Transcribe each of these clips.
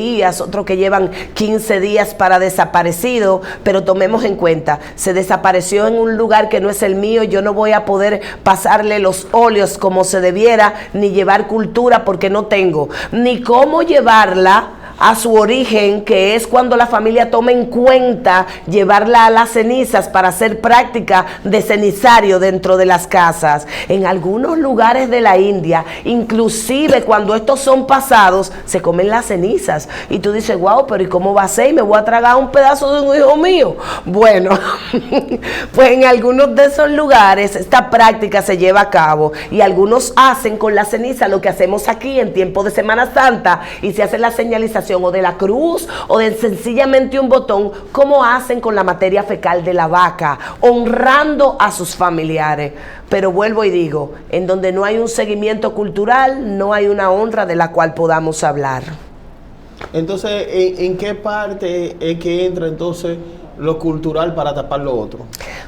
días, otros que llevan 15 días para desaparecido, pero tomemos en cuenta, se desapareció en un lugar que no es el mío, yo no voy a poder pasarle los óleos como se debiera, ni llevar cultura porque no tengo, ni cómo llevarla a su origen, que es cuando la familia toma en cuenta llevarla a las cenizas para hacer práctica de cenizario dentro de las casas. En algunos lugares de la India, inclusive cuando estos son pasados, se comen las cenizas. Y tú dices, wow, pero ¿y cómo va a ser? ¿Y me voy a tragar un pedazo de un hijo mío? Bueno, pues en algunos de esos lugares esta práctica se lleva a cabo y algunos hacen con la ceniza lo que hacemos aquí en tiempo de Semana Santa y se hace la señalización o de la cruz o de sencillamente un botón, como hacen con la materia fecal de la vaca, honrando a sus familiares. Pero vuelvo y digo, en donde no hay un seguimiento cultural, no hay una honra de la cual podamos hablar. Entonces, ¿en qué parte es que entra entonces lo cultural para tapar lo otro?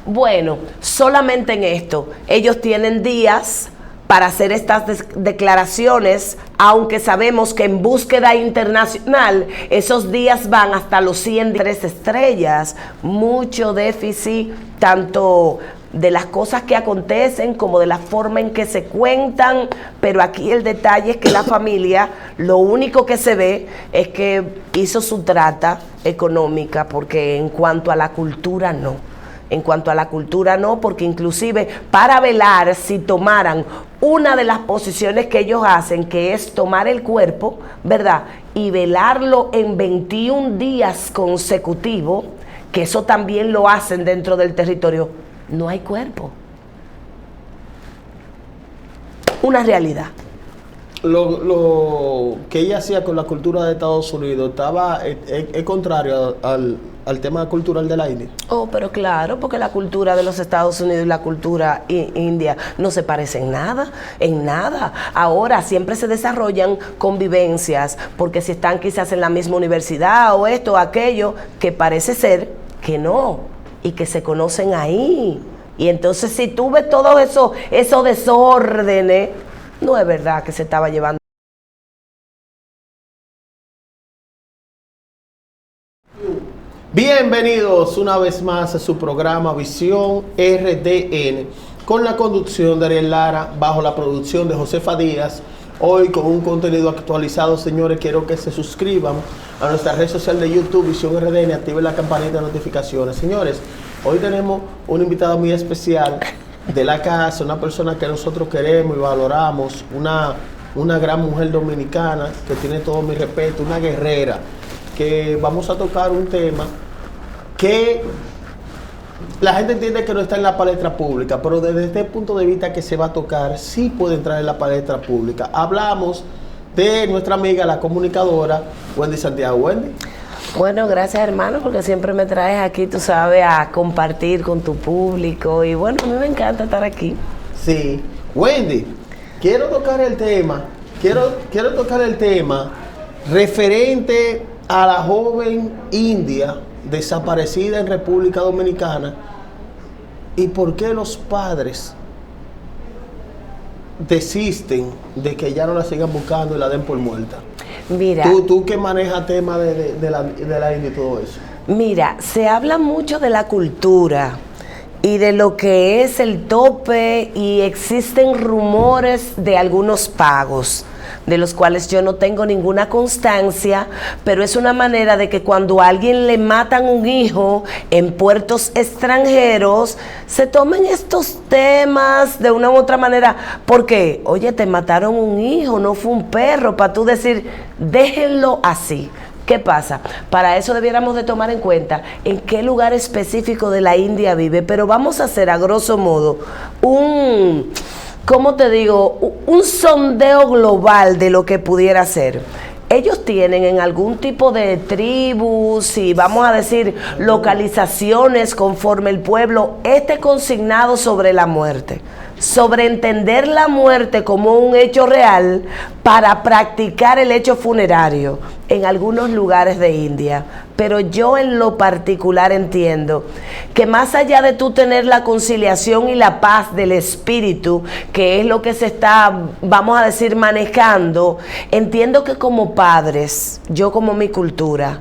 Bueno, solamente en esto, ellos tienen días para hacer estas declaraciones, aunque sabemos que en búsqueda internacional esos días van hasta los 103 estrellas, mucho déficit, tanto de las cosas que acontecen como de la forma en que se cuentan, pero aquí el detalle es que la familia, lo único que se ve es que hizo su trata económica, porque en cuanto a la cultura no. En cuanto a la cultura no, porque inclusive para velar, si tomaran una de las posiciones que ellos hacen, que es tomar el cuerpo, ¿verdad? Y velarlo en 21 días consecutivos, que eso también lo hacen dentro del territorio, no hay cuerpo. Una realidad. Lo que ella hacía con la cultura de Estados Unidos es contrario al tema cultural de la India. Oh, pero claro, porque la cultura de los Estados Unidos y la cultura india no se parecen en nada. Ahora siempre se desarrollan convivencias, porque si están quizás en la misma universidad o esto o aquello, que parece ser que no, y que se conocen ahí. Y entonces si tú ves todo eso, esos desórdenes, no es verdad que se estaba llevando. Bienvenidos una vez más a su programa Visión RDN, con la conducción de Ariel Lara, bajo la producción de Josefa Díaz. Hoy con un contenido actualizado, señores. Quiero que se suscriban a nuestra red social de YouTube, Visión RDN, activen la campanita de notificaciones. Señores, hoy tenemos un invitado muy especial de la casa, una persona que nosotros queremos y valoramos, una gran mujer dominicana que tiene todo mi respeto, una guerrera, que vamos a tocar un tema que la gente entiende que no está en la palestra pública, pero desde este punto de vista que se va a tocar, sí puede entrar en la palestra pública. Hablamos de nuestra amiga, la comunicadora Wendy Santiago. Wendy. Bueno, gracias, hermano, porque siempre me traes aquí, tú sabes, a compartir con tu público. Y bueno, a mí me encanta estar aquí. Sí. Wendy, quiero tocar el tema referente a la joven india desaparecida en República Dominicana y por qué los padres desisten de que ya no la sigan buscando y la den por muerta. Mira, tú que manejas temas de la India y todo eso. Mira, se habla mucho de la cultura y de lo que es el tope, y existen rumores de algunos pagos, de los cuales yo no tengo ninguna constancia, pero es una manera de que cuando a alguien le matan un hijo en puertos extranjeros, se tomen estos temas de una u otra manera, porque, oye, te mataron un hijo, no fue un perro, para tú decir, déjenlo así. ¿Qué pasa? Para eso debiéramos de tomar en cuenta en qué lugar específico de la India vive, pero vamos a hacer a grosso modo ¿cómo te digo? Un sondeo global de lo que pudiera ser. Ellos tienen en algún tipo de tribus y vamos a decir localizaciones conforme el pueblo esté consignado sobre la muerte. sobre entender la muerte como un hecho real para practicar el hecho funerario en algunos lugares de India. Pero yo en lo particular entiendo que más allá de tú tener la conciliación y la paz del espíritu, que es lo que se está, vamos a decir, manejando, entiendo que como padres, yo como mi cultura,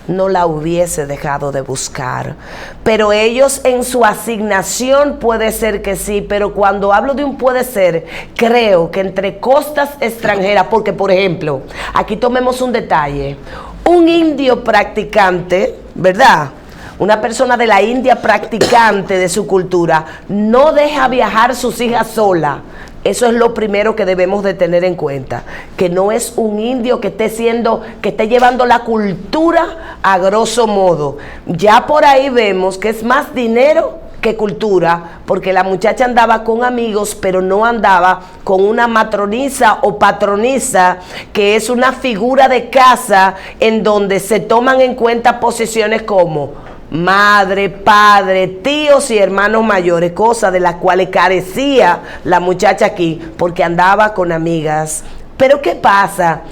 no la hubiese dejado de buscar. Pero ellos en su asignación puede ser que sí, pero cuando hablo de un puede ser, creo que entre costas extranjeras, porque por ejemplo, aquí tomemos un detalle, un indio practicante, ¿verdad? Una persona de la India practicante de su cultura, no deja viajar sus hijas sola. Eso es lo primero que debemos de tener en cuenta, que no es un indio que esté llevando la cultura a grosso modo. Ya por ahí vemos que es más dinero que cultura, porque la muchacha andaba con amigos, pero no andaba con una matronisa o patronisa, que es una figura de casa en donde se toman en cuenta posiciones como madre, padre, tíos y hermanos mayores, cosas de las cuales carecía la muchacha aquí, porque andaba con amigas. Pero ¿qué pasa?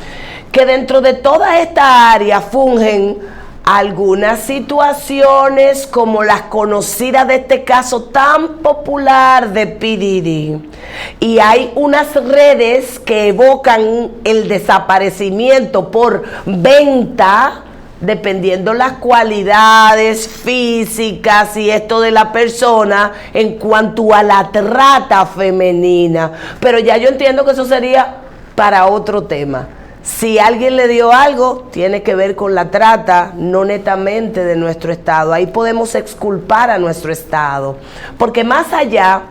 Que dentro de toda esta área fungen algunas situaciones como las conocidas de este caso tan popular de P. Diddy. Y hay unas redes que evocan el desaparecimiento por venta, dependiendo las cualidades físicas y esto de la persona en cuanto a la trata femenina. Pero ya yo entiendo que eso sería para otro tema. Si alguien le dio algo, tiene que ver con la trata, no netamente de nuestro Estado. Ahí podemos exculpar a nuestro Estado, porque más allá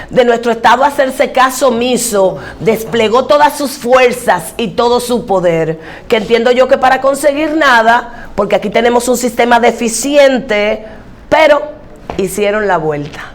de nuestro Estado hacerse caso omiso, desplegó todas sus fuerzas y todo su poder, que entiendo yo que para conseguir nada, porque aquí tenemos un sistema deficiente, pero hicieron la vuelta.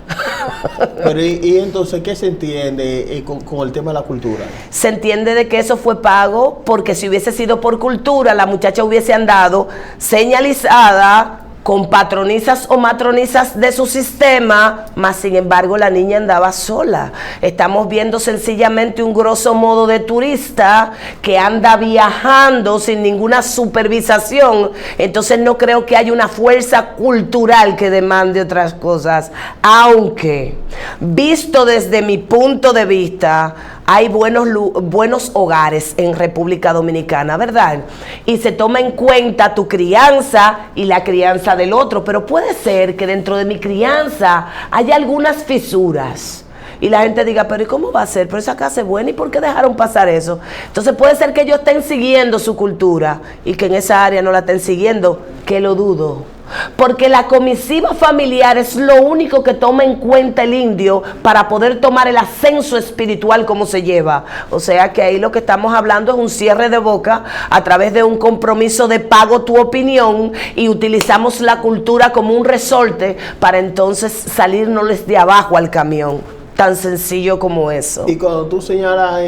Pero y entonces, ¿qué se entiende con el tema de la cultura? Se entiende de que eso fue pago, porque si hubiese sido por cultura, la muchacha hubiese andado señalizada con patronisas o matronisas de su sistema, mas sin embargo la niña andaba sola. Estamos viendo sencillamente un grosso modo de turista que anda viajando sin ninguna supervisación. Entonces no creo que haya una fuerza cultural que demande otras cosas, aunque visto desde mi punto de vista, hay buenos hogares en República Dominicana, ¿verdad? Y se toma en cuenta tu crianza y la crianza del otro, pero puede ser que dentro de mi crianza haya algunas fisuras. Y la gente diga, pero ¿y cómo va a ser? Pero esa casa es buena, ¿y por qué dejaron pasar eso? Entonces puede ser que ellos estén siguiendo su cultura y que en esa área no la estén siguiendo, que lo dudo. Porque la comisiva familiar es lo único que toma en cuenta el indio para poder tomar el ascenso espiritual como se lleva. O sea que ahí lo que estamos hablando es un cierre de boca a través de un compromiso de pago tu opinión, y utilizamos la cultura como un resorte para entonces salirnos de abajo al camión. Tan sencillo como eso. Y cuando tú señalas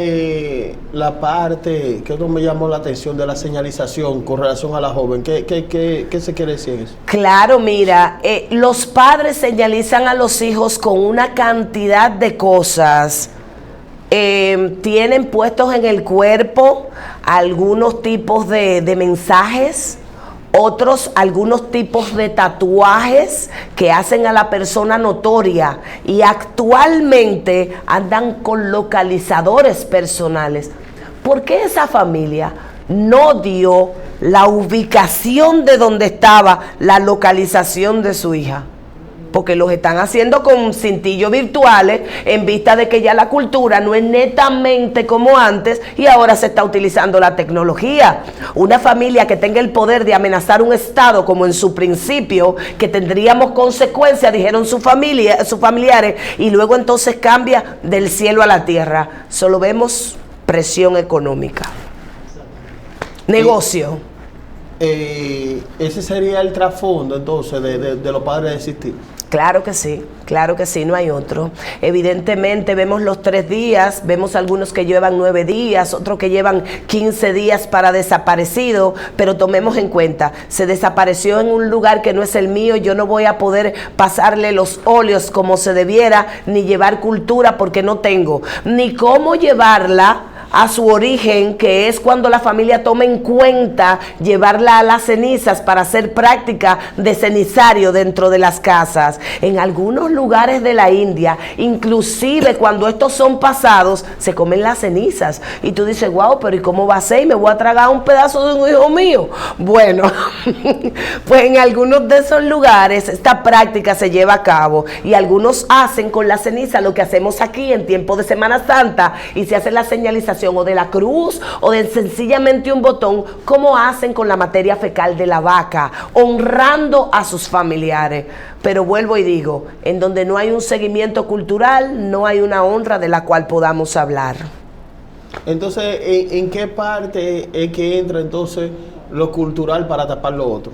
la parte que no me llamó la atención de la señalización con relación a la joven, ¿qué se quiere decir eso? Claro, mira, los padres señalizan a los hijos con una cantidad de cosas. Tienen puestos en el cuerpo algunos tipos de mensajes, otros algunos tipos de tatuajes que hacen a la persona notoria, y actualmente andan con localizadores personales. ¿Por qué esa familia no dio la ubicación de donde estaba la localización de su hija? Porque los están haciendo con cintillos virtuales en vista de que ya la cultura no es netamente como antes y ahora se está utilizando la tecnología. Una familia que tenga el poder de amenazar un Estado como en su principio, que tendríamos consecuencias, dijeron sus familiares, y luego entonces cambia del cielo a la tierra. Solo vemos presión económica. Negocio. Ese sería el trasfondo entonces de los padres de existir. claro que sí, no hay otro. Evidentemente vemos los 3 días, vemos algunos que llevan 9 días, otros que llevan 15 días para desaparecido, pero tomemos en cuenta, se desapareció en un lugar que no es el mío, yo no voy a poder pasarle los óleos como se debiera, ni llevar cultura porque no tengo, ni cómo llevarla a su origen, que es cuando la familia toma en cuenta llevarla a las cenizas para hacer práctica de cenizario dentro de las casas. En algunos lugares de la India, inclusive cuando estos son pasados, se comen las cenizas. Y tú dices, wow, pero ¿y cómo va a ser? ¿Y me voy a tragar un pedazo de un hijo mío? Bueno, pues en algunos de esos lugares esta práctica se lleva a cabo y algunos hacen con la ceniza lo que hacemos aquí en tiempo de Semana Santa y se hace la señalización o de la cruz o de sencillamente un botón, como hacen con la materia fecal de la vaca, honrando a sus familiares. Pero vuelvo y digo, en donde no hay un seguimiento cultural, no hay una honra de la cual podamos hablar. Entonces, ¿en qué parte es que entra entonces lo cultural para tapar lo otro?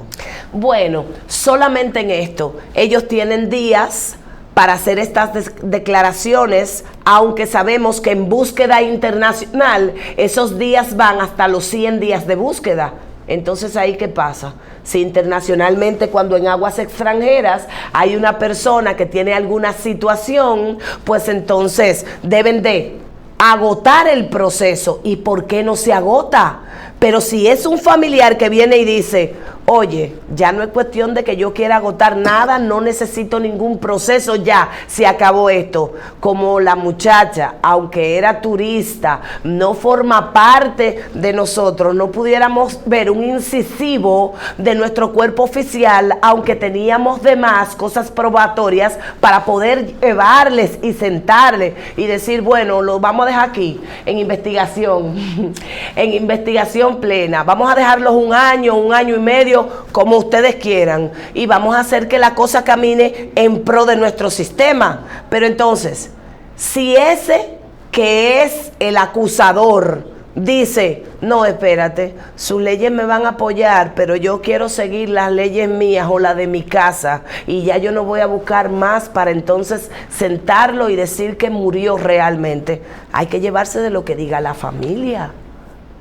Bueno, solamente en esto. Ellos tienen días para hacer estas declaraciones, aunque sabemos que en búsqueda internacional esos días van hasta los 100 días de búsqueda. Entonces, ¿ahí qué pasa? Si internacionalmente, cuando en aguas extranjeras hay una persona que tiene alguna situación, pues entonces deben de agotar el proceso. ¿Y por qué no se agota? Pero si es un familiar que viene y dice, oye, ya no es cuestión de que yo quiera agotar nada, no necesito ningún proceso, ya se acabó esto. Como la muchacha, aunque era turista, no forma parte de nosotros, no pudiéramos ver un incisivo de nuestro cuerpo oficial, aunque teníamos de más cosas probatorias para poder llevarles y sentarles y decir, bueno, lo vamos a dejar aquí, en investigación, en investigación plena. Vamos a dejarlos un año y medio, como ustedes quieran, y vamos a hacer que la cosa camine en pro de nuestro sistema. Pero entonces, si ese que es el acusador dice, no, espérate, sus leyes me van a apoyar, pero yo quiero seguir las leyes mías o las de mi casa, y ya yo no voy a buscar más para entonces sentarlo y decir que murió realmente, hay que llevarse de lo que diga la familia,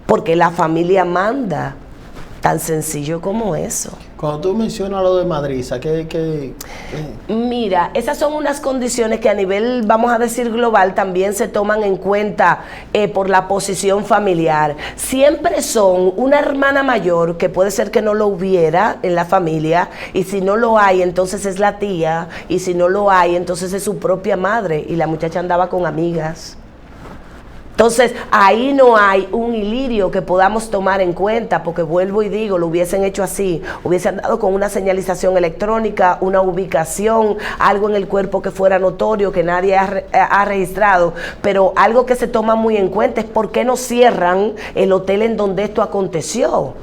porque la familia manda. Tan sencillo como eso. Cuando tú mencionas lo de Madriza, ¿qué? Mira, esas son unas condiciones que a nivel, vamos a decir, global, también se toman en cuenta por la posición familiar. Siempre son una hermana mayor, que puede ser que no lo hubiera en la familia, y si no lo hay, entonces es la tía, y si no lo hay, entonces es su propia madre, y la muchacha andaba con amigas. Entonces, ahí no hay un ilirio que podamos tomar en cuenta, porque vuelvo y digo, lo hubiesen hecho así, hubiesen dado con una señalización electrónica, una ubicación, algo en el cuerpo que fuera notorio, que nadie ha registrado, pero algo que se toma muy en cuenta es por qué no cierran el hotel en donde esto aconteció.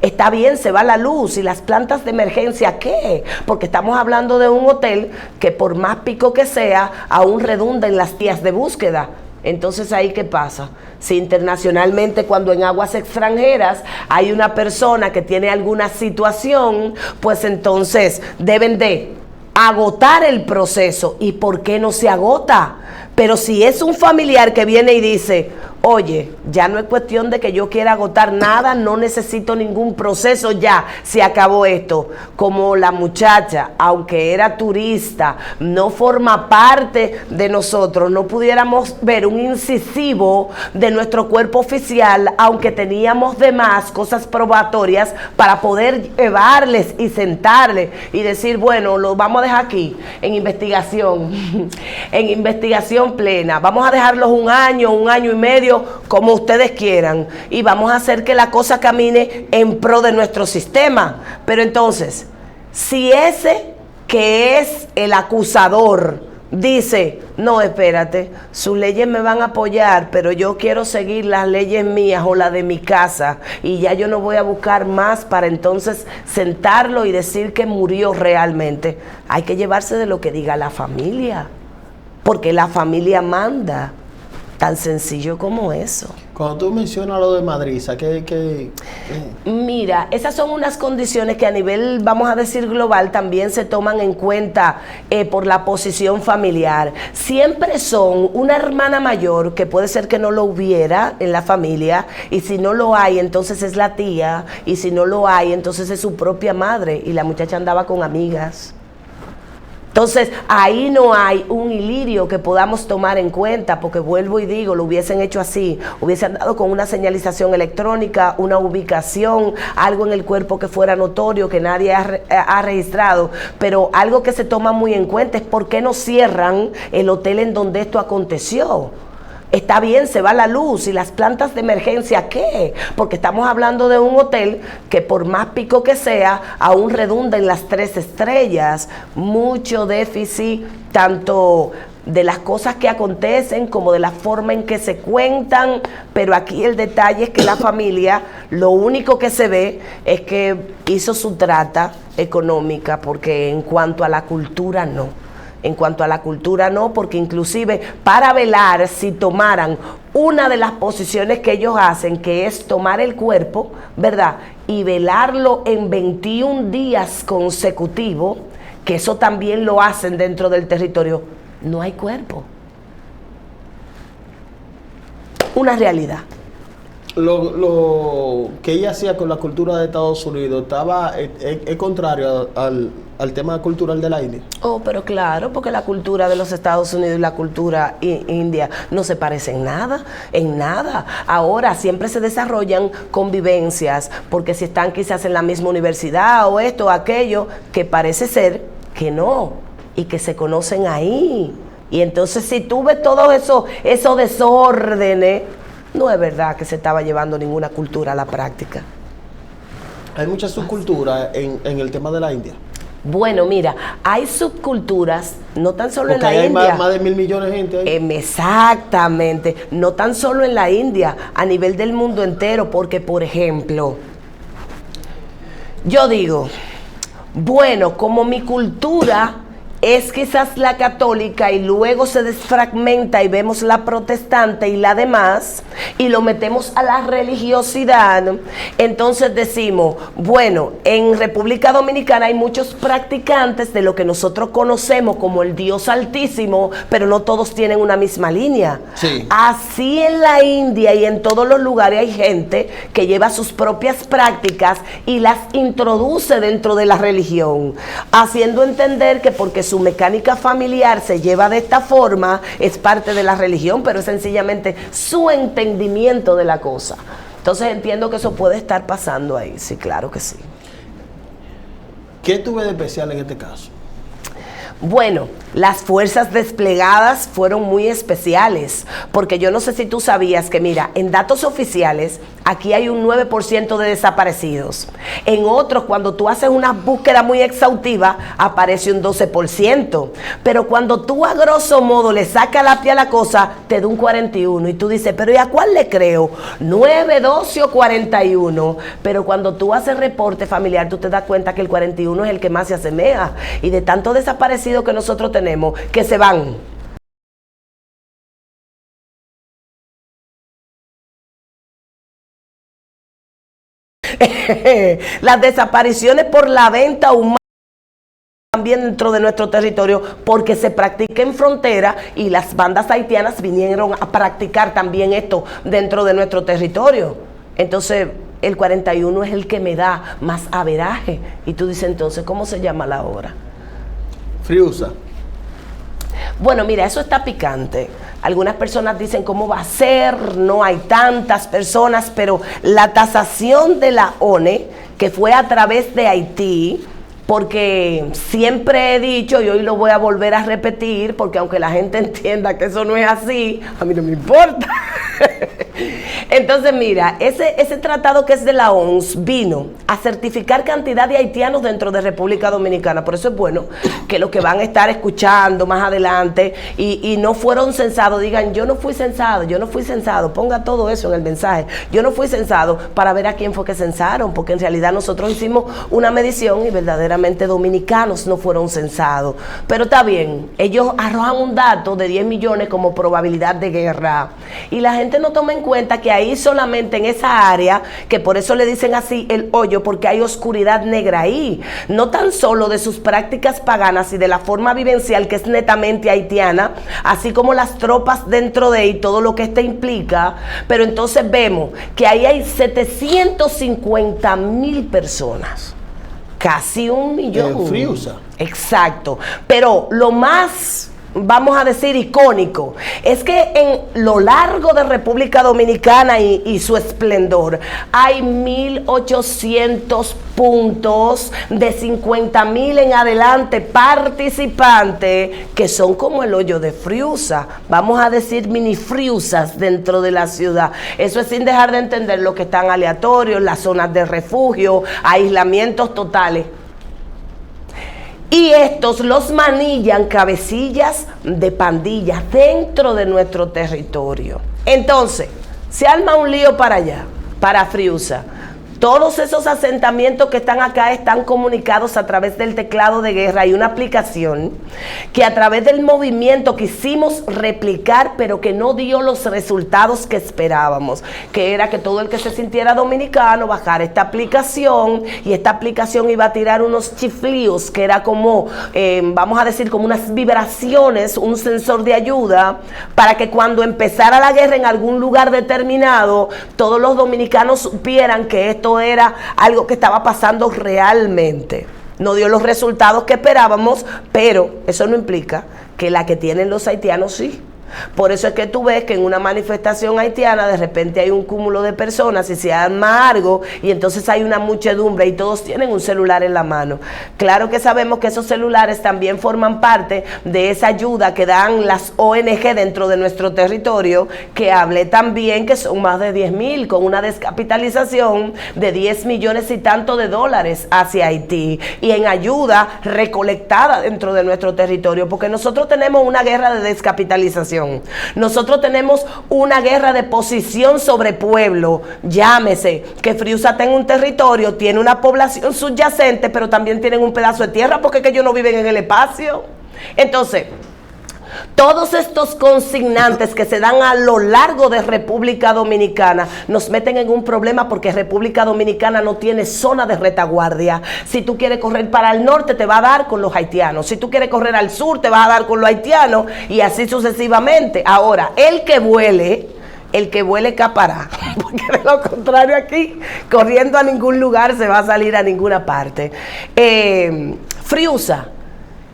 Está bien, se va la luz, y las plantas de emergencia, ¿qué? Porque estamos hablando de un hotel que por más pico que sea, aún redunda en las días de búsqueda. Entonces, ¿ahí qué pasa? Si internacionalmente, cuando en aguas extranjeras hay una persona que tiene alguna situación, pues entonces deben de agotar el proceso. ¿Y por qué no se agota? Pero si es un familiar que viene y dice, oye, ya no es cuestión de que yo quiera agotar nada, no necesito ningún proceso, ya se acabó esto. Como la muchacha, aunque era turista, no forma parte de nosotros, no pudiéramos ver un incisivo de nuestro cuerpo oficial, aunque teníamos de más cosas probatorias para poder llevarles y sentarles y decir, bueno, lo vamos a dejar aquí, en investigación, en investigación plena. Vamos a dejarlos un año y medio, como ustedes quieran, y vamos a hacer que la cosa camine en pro de nuestro sistema. Pero entonces, si ese que es el acusador dice, no, espérate, sus leyes me van a apoyar, pero yo quiero seguir las leyes mías o las de mi casa, y ya yo no voy a buscar más para entonces sentarlo y decir que murió realmente, hay que llevarse de lo que diga la familia, porque la familia manda. Tan sencillo como eso. Cuando tú mencionas lo de Madriza, Mira, esas son unas condiciones que a nivel, vamos a decir, global, también se toman en cuenta por la posición familiar. Siempre son una hermana mayor, que puede ser que no lo hubiera en la familia, y si no lo hay, entonces es la tía, y si no lo hay, entonces es su propia madre, y la muchacha andaba con amigas. Entonces, ahí no hay un ilirio que podamos tomar en cuenta, porque vuelvo y digo, lo hubiesen hecho así, hubiesen dado con una señalización electrónica, una ubicación, algo en el cuerpo que fuera notorio, que nadie ha registrado, pero algo que se toma muy en cuenta es por qué no cierran el hotel en donde esto aconteció. Está bien, se va la luz, y las plantas de emergencia, ¿qué? Porque estamos hablando de un hotel que por más pico que sea, aún redunda en las 3 estrellas. Mucho déficit, tanto de las cosas que acontecen como de la forma en que se cuentan, pero aquí el detalle es que la familia, lo único que se ve es que hizo su trata económica, porque en cuanto a la cultura, no. En cuanto a la cultura, no, porque inclusive para velar, si tomaran una de las posiciones que ellos hacen, que es tomar el cuerpo, ¿verdad?, y velarlo en 21 días consecutivos, que eso también lo hacen dentro del territorio, no hay cuerpo. Una realidad. Lo que ella hacía con la cultura de Estados Unidos es contrario al tema cultural de la India. Oh, pero claro, porque la cultura de los Estados Unidos y la cultura india no se parecen en nada. Ahora siempre se desarrollan convivencias, porque si están quizás en la misma universidad o esto o aquello, que parece ser que no, y que se conocen ahí. Y entonces si tú ves todo eso, esos desórdenes, no es verdad que se estaba llevando ninguna cultura a la práctica. Hay muchas subculturas en el tema de la India. Bueno, mira, hay subculturas, no tan solo porque en la India. Hay más de 1.000 millones de gente ahí. Exactamente, no tan solo en la India, a nivel del mundo entero, porque, por ejemplo, yo digo, bueno, como mi cultura es quizás la católica y luego se desfragmenta y vemos la protestante y la demás y lo metemos a la religiosidad, entonces decimos, bueno, en República Dominicana hay muchos practicantes de lo que nosotros conocemos como el Dios Altísimo, pero no todos tienen una misma línea. Sí. Así en la India y en todos los lugares hay gente que lleva sus propias prácticas y las introduce dentro de la religión, haciendo entender que porque su mecánica familiar se lleva de esta forma, es parte de la religión, pero es sencillamente su entendimiento de la cosa. Entonces entiendo que eso puede estar pasando ahí, sí, claro que sí. ¿Qué tuve de especial en este caso? Bueno, las fuerzas desplegadas fueron muy especiales, porque yo no sé si tú sabías que, mira, en datos oficiales, aquí hay un 9% de desaparecidos. En otros, cuando tú haces una búsqueda muy exhaustiva, aparece un 12%. Pero cuando tú a grosso modo le sacas la pie a la cosa, te da un 41%. Y tú dices, pero ¿y a cuál le creo? ¿9, 12 o 41? Pero cuando tú haces reporte familiar, tú te das cuenta que el 41 es el que más se asemeja. Y de tanto desaparecido que nosotros tenemos, que se van. Las desapariciones por la venta humana también dentro de nuestro territorio, porque se practica en frontera y las bandas haitianas vinieron a practicar también esto dentro de nuestro territorio. Entonces el 41 es el que me da más averaje. Y tú dices, entonces, ¿cómo se llama la obra? Friusa. Bueno, mira, eso está picante. Algunas personas dicen, ¿cómo va a ser? No hay tantas personas, pero la tasación de la ONE, que fue a través de Haití, porque siempre he dicho, y hoy lo voy a volver a repetir, porque aunque la gente entienda que eso no es así, a mí no me importa. Entonces, mira, ese tratado que es de la OMS vino a certificar cantidad de haitianos dentro de República Dominicana. Por eso es bueno que los que van a estar escuchando más adelante y no fueron censados digan, yo no fui censado, ponga todo eso en el mensaje, yo no fui censado, para ver a quién fue que censaron, porque en realidad nosotros hicimos una medición y verdaderamente dominicanos no fueron censados. Pero está bien, ellos arrojan un dato de 10 millones como probabilidad de guerra y la gente no toma en cuenta que ahí solamente en esa área, que por eso le dicen así el hoyo, porque hay oscuridad negra ahí, no tan solo de sus prácticas paganas y de la forma vivencial que es netamente haitiana, así como las tropas dentro de ahí, todo lo que esto implica, pero entonces vemos que ahí hay 750,000 personas, casi 1 millón. Friusa. Exacto, pero lo más, vamos a decir, icónico, es que en lo largo de República Dominicana y su esplendor, hay 1,800 puntos de 50,000 en adelante participantes que son como el hoyo de Friusa, vamos a decir mini Friusas dentro de la ciudad. Eso es sin dejar de entender lo que están aleatorios, las zonas de refugio, aislamientos totales. Y estos los manillan cabecillas de pandillas dentro de nuestro territorio. Entonces, se arma un lío para allá, para Friusa. Todos esos asentamientos que están acá están comunicados a través del teclado de guerra. Hay una aplicación que a través del movimiento quisimos replicar, pero que no dio los resultados que esperábamos, que era que todo el que se sintiera dominicano bajara esta aplicación y esta aplicación iba a tirar unos chiflíos, que era como, vamos a decir, como unas vibraciones, un sensor de ayuda, para que cuando empezara la guerra en algún lugar determinado, todos los dominicanos supieran que esto era algo que estaba pasando realmente. No dio los resultados que esperábamos, pero eso no implica que la que tienen los haitianos sí. Por eso es que tú ves que en una manifestación haitiana de repente hay un cúmulo de personas y se arma algo y entonces hay una muchedumbre y todos tienen un celular en la mano. Claro que sabemos que esos celulares también forman parte de esa ayuda que dan las ONG dentro de nuestro territorio, que hablé también que son más de 10,000 con una descapitalización de 10 millones y tanto de dólares hacia Haití y en ayuda recolectada dentro de nuestro territorio, porque nosotros tenemos una guerra de descapitalización. Nosotros tenemos una guerra de posición sobre pueblo. Llámese que Friusa tenga un territorio, tiene una población subyacente, pero también tienen un pedazo de tierra porque es que ellos no viven en el espacio. Entonces, todos estos consignantes que se dan a lo largo de República Dominicana nos meten en un problema porque República Dominicana no tiene zona de retaguardia. Si tú quieres correr para el norte te va a dar con los haitianos, si tú quieres correr al sur te va a dar con los haitianos y así sucesivamente. Ahora, el que vuele escapará, porque de lo contrario aquí, corriendo a ningún lugar se va a salir a ninguna parte. Friusa,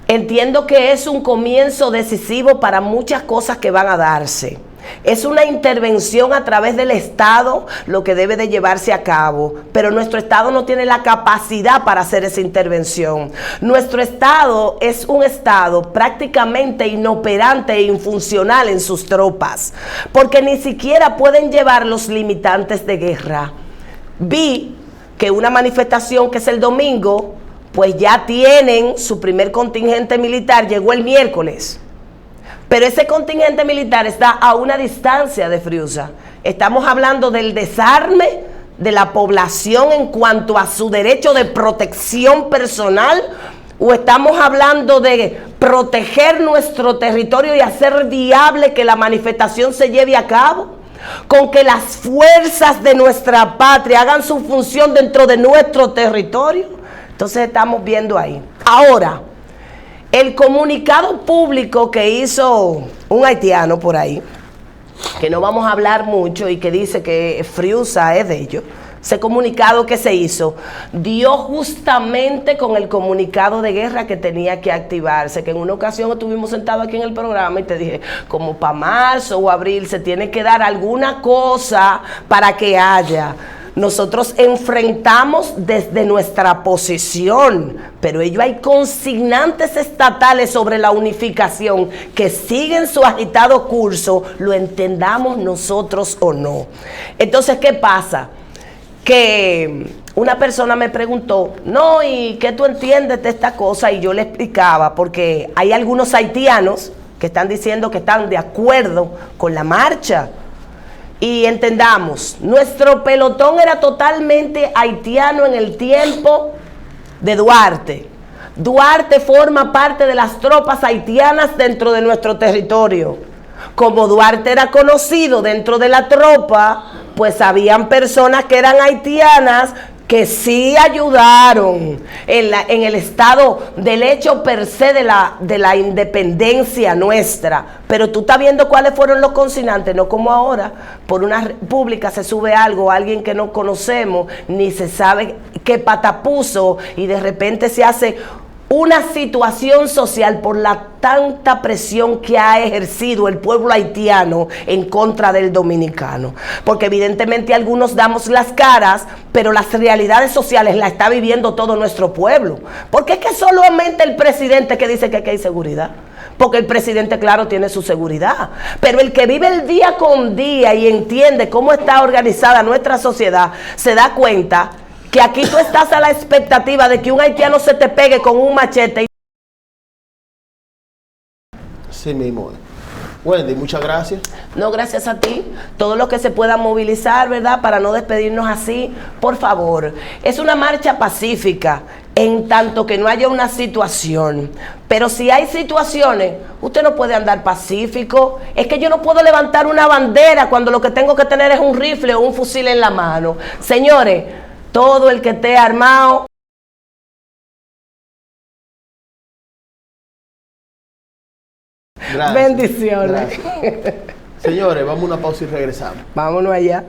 entiendo que es un comienzo decisivo para muchas cosas que van a darse. Es una intervención a través del Estado lo que debe de llevarse a cabo, pero nuestro Estado no tiene la capacidad para hacer esa intervención. Nuestro Estado es un Estado prácticamente inoperante e infuncional en sus tropas, porque ni siquiera pueden llevar los limitantes de guerra. Vi que una manifestación que es el domingo, pues ya tienen su primer contingente militar, llegó el miércoles. Pero ese contingente militar está a una distancia de Friusa. Estamos hablando del desarme de la población en cuanto a su derecho de protección personal, o estamos hablando de proteger nuestro territorio y hacer viable que la manifestación se lleve a cabo, con que las fuerzas de nuestra patria hagan su función dentro de nuestro territorio. Entonces estamos viendo ahí. Ahora, el comunicado público que hizo un haitiano por ahí, que no vamos a hablar mucho y que dice que Friusa es de ellos, ese comunicado que se hizo, dio justamente con el comunicado de guerra que tenía que activarse, que en una ocasión estuvimos sentados aquí en el programa y te dije, como para marzo o abril se tiene que dar alguna cosa para que haya. nosotros enfrentamos desde nuestra posición, pero ello hay consignantes estatales sobre la unificación que siguen su agitado curso, lo entendamos nosotros o no. Entonces, ¿qué pasa? Que una persona me preguntó, no, ¿y qué tú entiendes de esta cosa? Y yo le explicaba, porque hay algunos haitianos que están diciendo que están de acuerdo con la marcha. Y entendamos, nuestro pelotón era totalmente haitiano en el tiempo de Duarte. Duarte forma parte de las tropas haitianas dentro de nuestro territorio. Como Duarte era conocido dentro de la tropa, pues habían personas que eran haitianas que sí ayudaron en el estado del hecho per se de la independencia nuestra. Pero tú estás viendo cuáles fueron los consignantes, no como ahora, por una pública se sube algo, alguien que no conocemos, ni se sabe qué pata puso, y de repente se hace una situación social por la tanta presión que ha ejercido el pueblo haitiano en contra del dominicano. Porque evidentemente algunos damos las caras, pero las realidades sociales las está viviendo todo nuestro pueblo. Porque es que solamente el presidente que dice que aquí hay seguridad. Porque el presidente, claro, tiene su seguridad. Pero el que vive el día con día y entiende cómo está organizada nuestra sociedad, se da cuenta que aquí tú estás a la expectativa de que un haitiano se te pegue con un machete. Sí mismo. Wendy, muchas gracias. No, gracias a ti. Todo lo que se pueda movilizar, ¿verdad? Para no despedirnos así, por favor. Es una marcha pacífica, en tanto que no haya una situación. Pero si hay situaciones, usted no puede andar pacífico. Es que yo no puedo levantar una bandera cuando lo que tengo que tener es un rifle o un fusil en la mano. Señores, todo el que esté armado. Gracias. Bendiciones. Gracias. Señores, vamos a una pausa y regresamos. Vámonos allá.